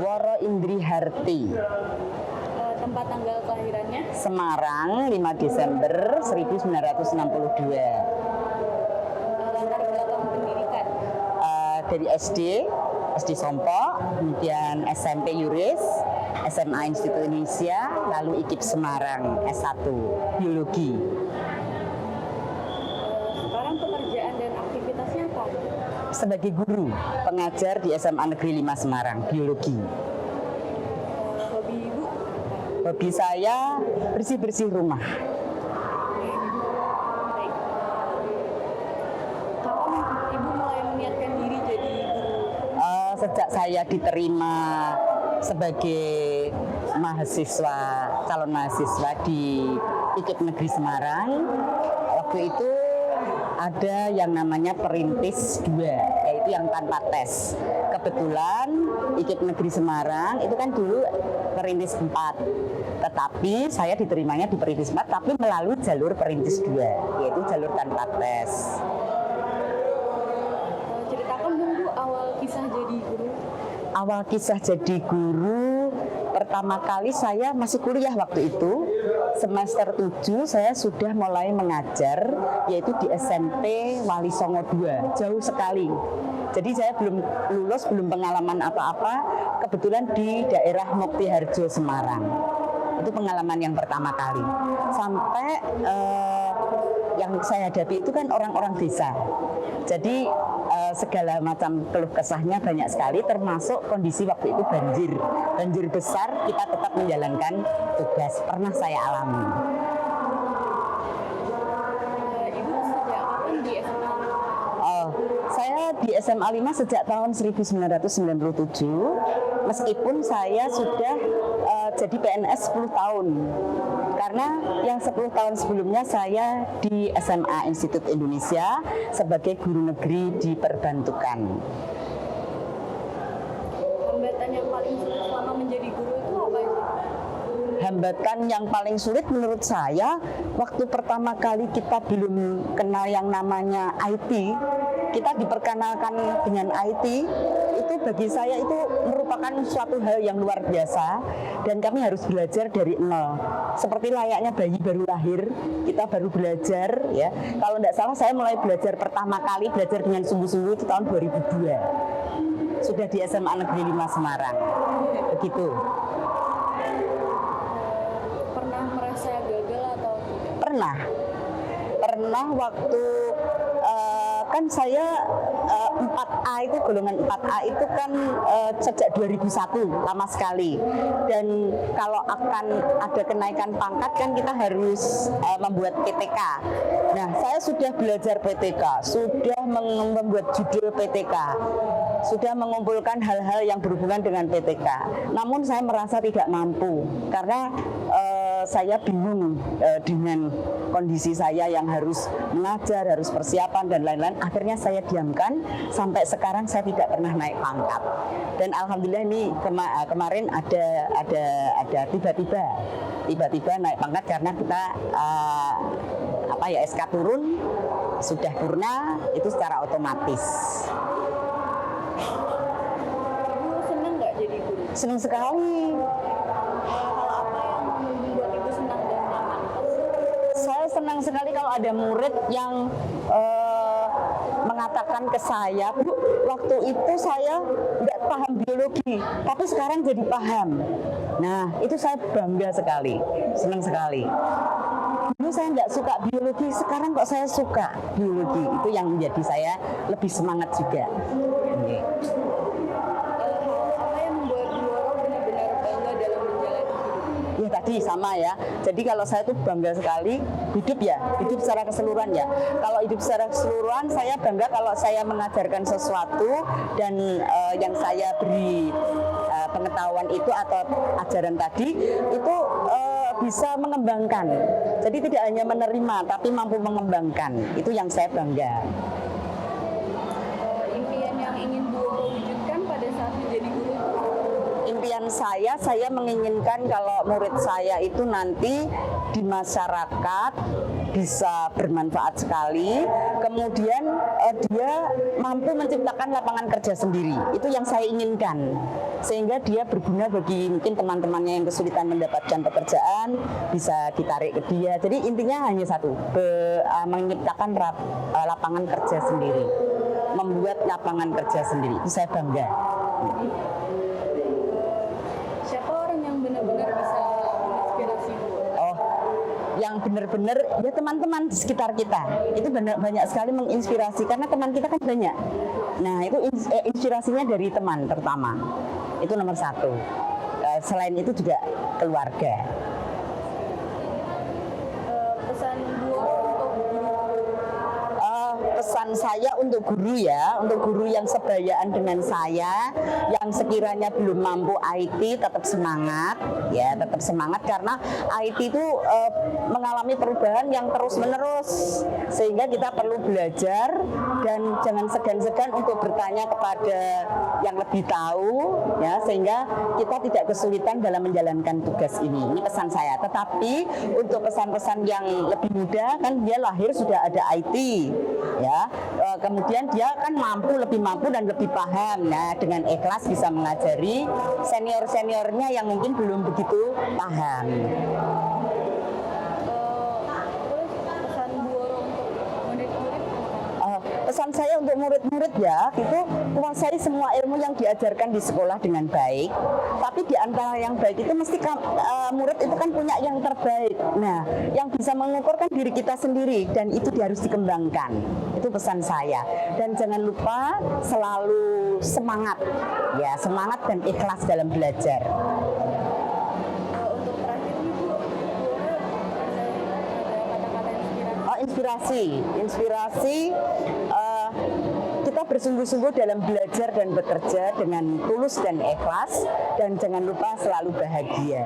Woro Indri Harti. Tempat tanggal kelahirannya? Semarang, 5 Desember 1962. Latar belakang pendidikan? Dari SD Sompo, kemudian SMP Yuris, SMA Institut Indonesia, lalu IKIP Semarang, S1 Biologi. Sekarang pekerjaan dan aktivitasnya apa? Sebagai guru, pengajar di SMA Negeri 5 Semarang, Biologi. Hobi Ibu? Hobi saya bersih-bersih rumah. Baik. Kapan Ibu mulai meniatkan diri jadi guru? Sejak saya diterima sebagai mahasiswa, calon mahasiswa di IKIP Negeri Semarang, waktu itu ada yang namanya perintis 2, yaitu yang tanpa tes. Kebetulan IKIP Negeri Semarang itu kan dulu perintis 4, tetapi saya diterimanya di perintis 4 tapi melalui jalur perintis 2, yaitu jalur tanpa tes. Ceritakan dong Bu, awal kisah jadi guru. Awal kisah jadi guru, pertama kali saya masih kuliah waktu itu, semester 7 saya sudah mulai mengajar, yaitu di SMP Wali Songo 2, jauh sekali. Jadi saya belum lulus, belum pengalaman apa-apa, kebetulan di daerah Mukti Harjo, Semarang. Itu pengalaman yang pertama kali. Sampai yang saya hadapi itu kan orang-orang desa. Jadi segala macam keluh kesahnya banyak sekali, termasuk kondisi waktu itu banjir besar, kita tetap menjalankan tugas, pernah saya alami. Ibu sejak kapan di SMA? Saya di SMA 5 sejak tahun 1997, meskipun saya sudah jadi PNS 10 tahun. Karena yang 10 tahun sebelumnya saya di SMA Institut Indonesia sebagai guru negeri di perbantukan. Hambatan yang paling sulit selama menjadi guru itu apa sih? Hambatan yang paling sulit menurut saya, waktu pertama kali kita belum kenal yang namanya IT, kita diperkenalkan dengan IT, itu bagi saya itu merupakan suatu hal yang luar biasa dan kami harus belajar dari nol. Seperti layaknya bayi baru lahir, kita baru belajar ya. Kalau tidak salah saya mulai belajar pertama kali belajar dengan sungguh-sungguh itu tahun 2002. Sudah di SMA Negeri 5 Semarang. Begitu. Pernah merasa gagal atau tidak? Pernah waktu kan saya 4A itu, golongan 4A itu kan sejak 2001, lama sekali. Dan kalau akan ada kenaikan pangkat kan kita harus membuat PTK. Nah, saya sudah belajar PTK, sudah membuat judul PTK, sudah mengumpulkan hal-hal yang berhubungan dengan PTK. Namun saya merasa tidak mampu karena saya bingung dengan kondisi saya yang harus mengajar, harus persiapan dan lain-lain. Akhirnya saya diamkan sampai sekarang saya tidak pernah naik pangkat. Dan alhamdulillah ini kemarin ada tiba-tiba naik pangkat karena kita SK turun sudah purna itu secara otomatis. Ibu senang nggak jadi guru? Senang sekali. Hal apa yang membuat Ibu senang dan nyaman? Saya senang sekali kalau ada murid yang mengatakan ke saya, Bu, waktu itu saya nggak paham biologi, tapi sekarang jadi paham. Nah, itu saya bangga sekali, senang sekali. Dulu saya nggak suka biologi, sekarang kok saya suka biologi. Itu yang menjadi saya lebih semangat juga. Apa yang membuat Bu Roro benar-benar bangga dalam menjalani hidup? Ya tadi sama ya. Jadi kalau saya tuh bangga sekali hidup secara keseluruhan ya. Kalau hidup secara keseluruhan saya bangga kalau saya mengajarkan sesuatu dan yang saya beri pengetahuan itu atau ajaran tadi itu bisa mengembangkan. Jadi tidak hanya menerima tapi mampu mengembangkan. Itu yang saya bangga. Impian yang ingin Bu Roro wujudkan pada saat menjadi guru? impian saya menginginkan kalau murid saya itu nanti di masyarakat bisa bermanfaat sekali, kemudian dia mampu menciptakan lapangan kerja sendiri. Itu yang saya inginkan, sehingga dia berguna bagi mungkin teman-temannya yang kesulitan mendapatkan pekerjaan, bisa ditarik ke dia. Jadi intinya hanya satu, menciptakan lapangan kerja sendiri, membuat lapangan kerja sendiri. Itu saya bangga. Siapa orang yang benar-benar bisa menginspirasi Bu? Oh, yang benar-benar ya teman-teman di sekitar kita itu banyak sekali menginspirasi, karena teman kita kan banyak. Nah itu inspirasinya dari teman terutama, itu nomor satu. Selain itu juga keluarga. Pesan Bu untuk guru-guru. Pesan saya untuk guru ya, untuk guru yang sebayaan dengan saya, yang sekiranya belum mampu IT, tetap semangat ya, tetap semangat, karena IT itu mengalami perubahan yang terus-menerus, sehingga kita perlu belajar dan jangan segan-segan untuk bertanya kepada yang lebih tahu ya, sehingga kita tidak kesulitan dalam menjalankan tugas ini. Ini pesan saya. Tetapi untuk pesan-pesan yang lebih muda, kan dia lahir sudah ada IT ya, kemudian dia kan lebih mampu dan lebih paham. Nah, dengan ikhlas bisa mengajari senior-seniornya yang mungkin belum begitu paham. Terus pesan Bu Woro untuk murid-murid? Pesan saya untuk murid-murid ya, itu kuasai semua ilmu yang diajarkan di sekolah dengan baik. Tapi di antara yang baik itu mesti murid itu kan punya yang terbaik. Nah, yang bisa mengukur kan diri kita sendiri, dan itu harus dikembangkan. Itu pesan saya. Dan jangan lupa selalu semangat, ya semangat dan ikhlas dalam belajar. Untuk terakhir nih Bu Woro, ada kata-kata Inspirasi. Kita bersungguh-sungguh dalam belajar dan bekerja dengan tulus dan ikhlas, dan jangan lupa selalu bahagia.